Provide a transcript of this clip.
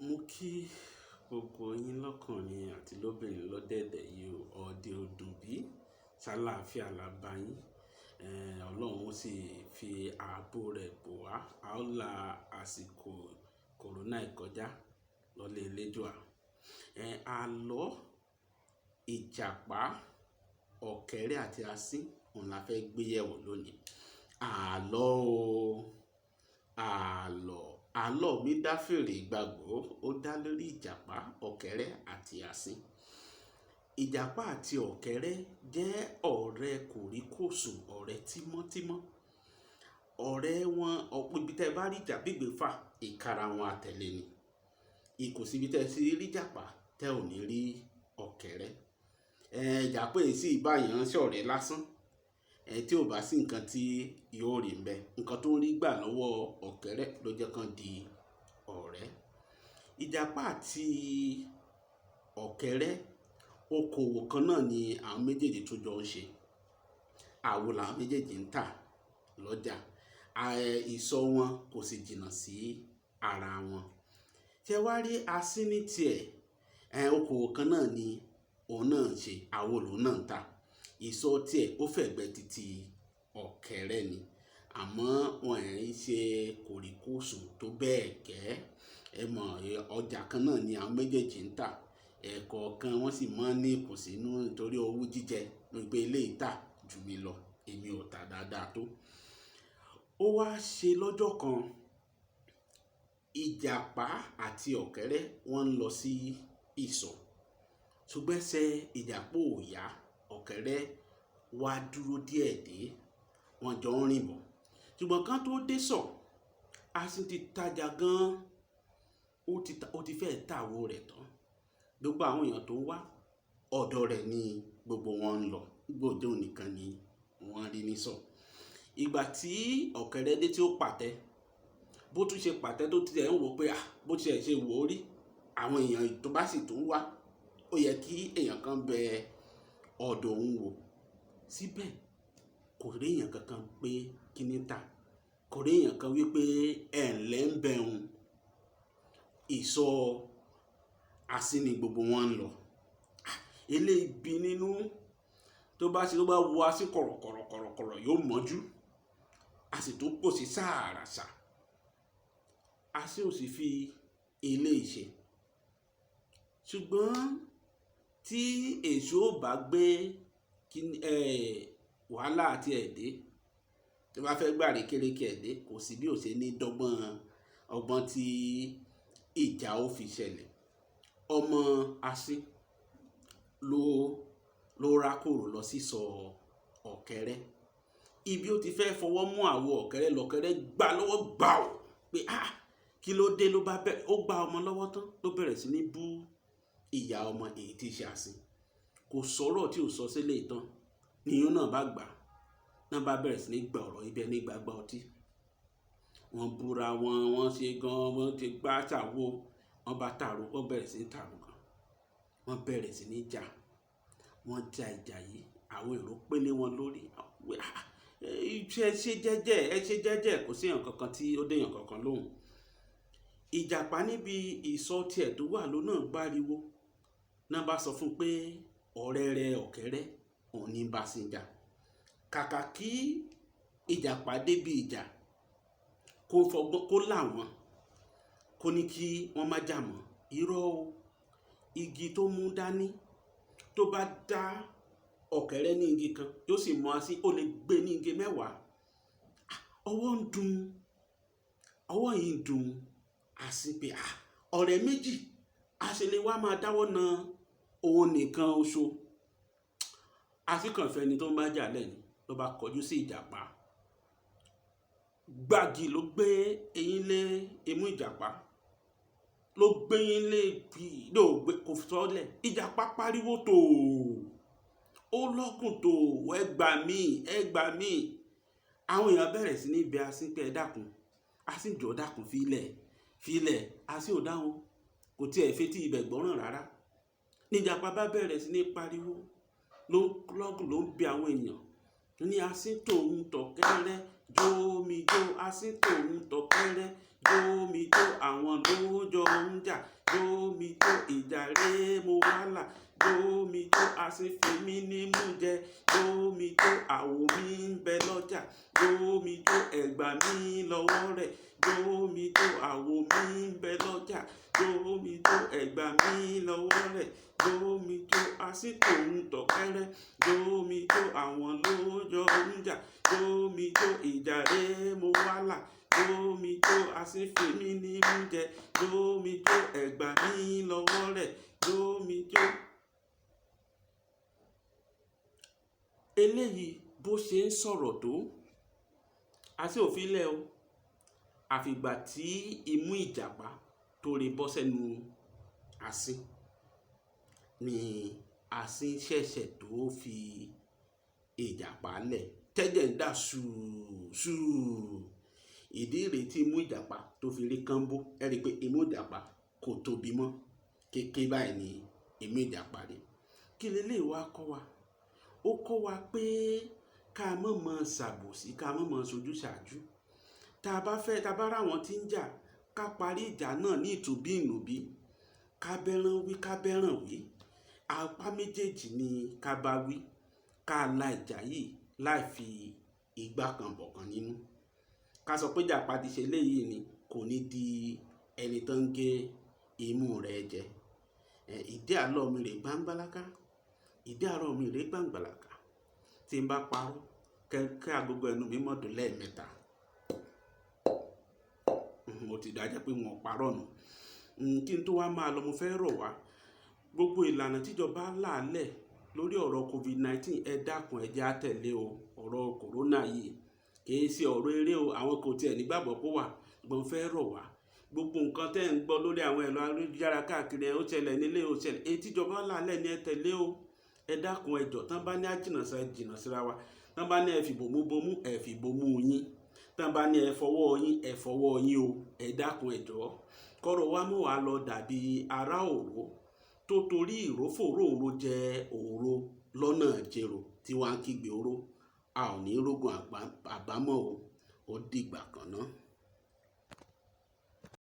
Mo kí gbogbo yín lọ́kùnrin àti lóbìnrin lọ́dẹ̀dẹ̀ yìí o, ọdẹ ọdún bí ṣàlàáfíà la bá yín. Ọlọ́run ó sì fi ààbò rẹ̀ bò wá. A ó la àsìkò kòrónà ìkọjá lọ́lẹ̀ elédùà. Àlọ́ ìjàpá, ọ̀kẹ́rẹ́ àti asín òun la fẹ́ gbé yẹ̀wò lónìí. Àlọ́ o, àlọ́ mi dá fèrè ìgbàgbọ́, ó dá lórí ìjàpá, ọ̀kẹ́rẹ́ àti asín. Ìjàpá àti ọ̀kẹ́rẹ́ jẹ́ ọ̀rẹ́ kòríkòsùn, ọ̀rẹ́ tímọ́tímọ́. Ọ̀rẹ́ wọn, ibi tẹ́ bá rí ìjà gbígbé fà, ìkara wọn àtẹ̀lé ni. Ìkòsí ibi tẹ́ sí rí ìjàpá tẹ́ ò ní rí ọ̀kẹ́rẹ́. Ìjàpá èyí sì báyàn ṣọ̀rẹ́ lásán. Tí ò bá sí nǹkan tí yóò rí ńbẹ̀, nǹkan tó ń rí gbà lọ́wọ́ ọ̀kẹ́rẹ́ ló jẹ́ kán di ọ̀rẹ́. Ìjàpá àti ọ̀kẹ́rẹ́ okòwò kan náà ni àwọn méjèèjì tó jọ ń ṣe. Àwo làwọn méjèèjì ń tà lọ́jà. Ìsọ̀ wọn kò sì jìnnà sí ara wọn. Ṣé wá rí asín ní tiẹ̀? Okòwò kan náà ni òun náà ń ṣe. Àwo lòun náà ń tà. Ìsọ̀ tiẹ̀ ó fẹ̀gbẹ́ títí ọ̀kẹ́rẹ́ ni. Àmọ́ wọn ẹ̀ ń ṣe kòríkòsùn tó bẹ́ẹ̀ gẹ́. Ẹ mọ̀, ọjà kan náà ni àwọn méjèèjì ń tà. Ẹ̀ẹ̀kọ̀ọ̀kan wọ́n sì máa ń ní ìkùnsínú nítorí owó jíjẹ. Wípé eléyìí tà jù mí lọ, èmi ò tà dáadáa tó. Ó wá ṣe lọ́jọ́ kan, ìjàpá àti ọ̀kẹ́rẹ́ wọ́n ń lọ sí ìsọ̀. Ṣùgbọ́n ẹsẹ̀ ìjàpá ò yá, ọ̀kẹ́rẹ́ wá dúró díẹ̀ dé. Wọ́n jọ ń rìn bọ̀. Ṣùgbọ́n kán tó dé sọ̀, asín ti tajà gan-an. Ó ti fẹ́ tàwo rẹ̀ tán. Gbogbo àwọn èèyàn tó ń wá ọ̀dọ̀ rẹ̀ ni gbogbo wọn ń lọ. Gbogbo òun nìkan ni wọ́n rí ní sọ̀. Ìgbà tí ọ̀kẹ́rẹ́ dé tí ó pàtẹ, bó tún ṣe pàtẹ tó ti ẹ̀ ń wò pé bó ti ẹ̀ ṣe wò ó rí, àwọn èèyàn tó bá sì tún wá, ó yẹ kí èèyàn kan bẹ ọ̀dọ̀ òun wò. Síbẹ̀ kò rí èèyàn kankan pé kí ni tà. Kò rí èèyàn kan wípé ẹ̀ǹlẹ́ ń bẹ òun. Ìsọ̀ asín ni gbogbo wọn ń lọ. Eléyìí bí nínú, tó bá wo asín kọ̀rọ̀kọ̀rọ̀ yóò mọ́jú. A sì tún pòsí sáàràsà. Asín ò sì fi eléyìí ṣe. Ṣùgbọ́n tí èso ò bá gbé wàhálà àti ẹ̀dẹ́, tó bá fẹ́ gbà rékérekè ẹ̀dẹ́, kò sí bí ó ṣe ní dọ́gbọ́n ọgbọ́n tí ìjà ó fi ṣẹlẹ̀. Ọmọ asín ló rákòrò lọ sí ìsọ̀ ọ̀kẹ́rẹ́. Ibi ó ti fẹ́ fọwọ́ mú àwo ọ̀kẹ́rẹ́ lọ̀kẹ́rẹ́ gbá lọ́wọ́ gbà ó pé kí ló dé, ló bá bẹ̀rẹ̀, ó gba ọmọ lọ́wọ́ tán ló bẹ̀rẹ̀ sí ní bú ìyá ọmọ èyí tí ṣe asín. Kò sọ̀rọ̀ tí ò sọ sílé ìtàn níyún náà bá gbà. Náà bá bẹ̀rẹ̀ sí ní gba ọ̀rọ̀ ibẹ̀ ní gbàgbà ọtí. Wọ́n búra wọn, wọ́n ṣe gan-an, wọ́n ti gbá ṣàwo. Wọ́n bá tààrọ̀, wọ́n bẹ̀rẹ̀ sí ní tààrọ̀ gan. Wọ́n bẹ̀rẹ̀ sí ní jà. Wọ́n ja ìjà yìí, àwọn èrò pélé wọn lórí. Ẹ ṣe jẹ́jẹ́, kò sí èèyàn kankan tí ó dé èèyàn kankan lóhùn. Ìjàpá níbi ìsọ̀ tiẹ̀ tó wà ló náà gbáriwo. Náà bá sọ fún pé ọ̀rẹ́ rẹ̀ ọ̀kẹ́rẹ́ òun ní bá sí jà. Kàkà kí ìjàpá débi ìjà, kó là wọ́n, kó ní kí wọ́n má jà mọ́. Irọ́ o, igi tó mú dání, tó bá dá ọ̀kẹ́rẹ́ ní igi kan, yóò sì mú asín, ó lè gbé ní igi 10. Ọwọ́ yìí ń dùn asín pé ọ̀rẹ́ méjì àṣẹlẹ̀ wá máa dáwọ́ na òun nìkan oṣù. Asín kan fẹ́ ni tó ń bá jà lẹ́yìn ló bá kọjú sí ìjàpá. Gbági ló gbé eyín lé imú ìjàpá. Ló gbé eyín lé kò sọ́lẹ̀. Ìjàpá pariwo tó. Ó lọ́kùn tó, ẹ gbà mí. Àwọn èèyàn bẹ̀rẹ̀ sí ní bẹ asín pé ẹ dákun. Asín jọ̀ọ́ dákun fílẹ̀. Asín ò dáhùn. Kò tiẹ̀ fetí ibẹ̀ gbọ́ràn rárá. Ní ìjàpá bá bẹ̀rẹ̀ sí ní pariwo. Ló ń bẹ àwọn èèyàn. Ní asín tòun tọ̀kẹ́rẹ́ jó mi jó, asín tòun tọ̀kẹ́rẹ́ jómijó àwọn lójó ń jà, jómijó ìjà rèé mo wá là, jómijó asínfínmi ní mú jẹ, jómijó àwo mi ń bẹ lọ́jà, jómijó ẹ̀gbà mi lọ́wọ́ rẹ̀, jómijó àwo mi ń bẹ lọ́jà, jómijó ẹ̀gbà mi lọ́wọ́ rẹ̀, jómijó asíntòun tọ̀kẹ́rẹ́, jómijó àwọn lójó ń jà, jómijó ìjà rèé mo wá là, jómijó asínfínmi ní mú jẹ, jómijó ẹ̀gbà mi lọ́wọ́ rẹ̀, jómijó. Eléyìí bó ṣe ń sọ̀rọ̀ tó, àti òfin lẹ̀ o, àfìgbà tí imú ìjàpá tó rí bọ́ sẹ́nu asín ni asín ṣẹ̀ṣẹ̀ tó fi ìjàpá lẹ̀ tẹ́jẹ̀ ń dà ṣùù. Ìdí rèé tí imú ìjàpá tó fi rí kánbó. Ẹ rí i pé imú ìjàpá kò tóbi mọ́, kékeré báyìí ni imú ìjàpá rí. Kí leléyìí wá kọ́ wa? Ó kọ́ wa pé ká má mọ̀ ṣàbòsí, ká má mọ̀ sojú ṣáájú. Tá a bá ráwọn tí ń jà, ká parí ìjà náà ní ìtùbí ìnùbí, ká bẹ́ràn wí ká bẹ́ràn wí, apá méjèèjì ni ká bá wí, ká la ìjà yìí láì fi igbá kan bọ̀kan nínú. Ká sọ pé ìjàpá ti ṣe léyìí ni kò ní di ẹni tó ń gé imú rẹ̀ jẹ. Ìdí àlọ́ mi rè gbàǹgbàlàkà, ìdí àrọ̀ mi rè gbàǹgbàlàkà. Tí n bá parọ́ kẹ́ agogo ẹnu mi mọ̀dún lẹ́ẹ̀mẹ́ta. Mo ti dájẹ́ pé wọn parọ́ nù. Kí n tó wá máa lọ, mo fẹ́ rọ̀ wá gbogbo ìlànà tíjọba làálẹ̀ lórí ọ̀rọ̀ COVID-19 ẹ dákun ẹ jẹ́ á tẹ̀lé o. Ọ̀rọ̀ kòrónà yìí kìí ṣe ọ̀rọ̀ eré o, àwọn kò tiẹ̀ nígbàgbọ́ kó wà, ṣùgbọ́n fẹ́ rọ̀ wá gbogbo nǹkan tẹ́ ń gbọ́ lórí àwọn ẹ̀rọ ayélujára káàkiri ó ṣẹlẹ̀ nílé ó ṣẹlẹ̀, èyí tíjọba làálẹ̀ ni ẹ tẹ̀lé o. Ẹ dákun ẹ jọ̀ọ́, tán bá ní àjìnà síra wa, tán bá ní ẹ fìbòmú bomú ẹ fìbòmú yín, tán bá ní ẹ fọwọ́ yín ẹ fọwọ́ yín o. Ẹ dákun ẹ jọ̀ọ́, kọ́rọ̀ wa mọ̀ wá lọ dàbí ará òró tó torí ìrófòró òró jẹ òró lọ́nà jèrò tí wọ́n á kígbe oró. A ò ní rógun àbámọ̀ o. Ó dìgbà kan náà.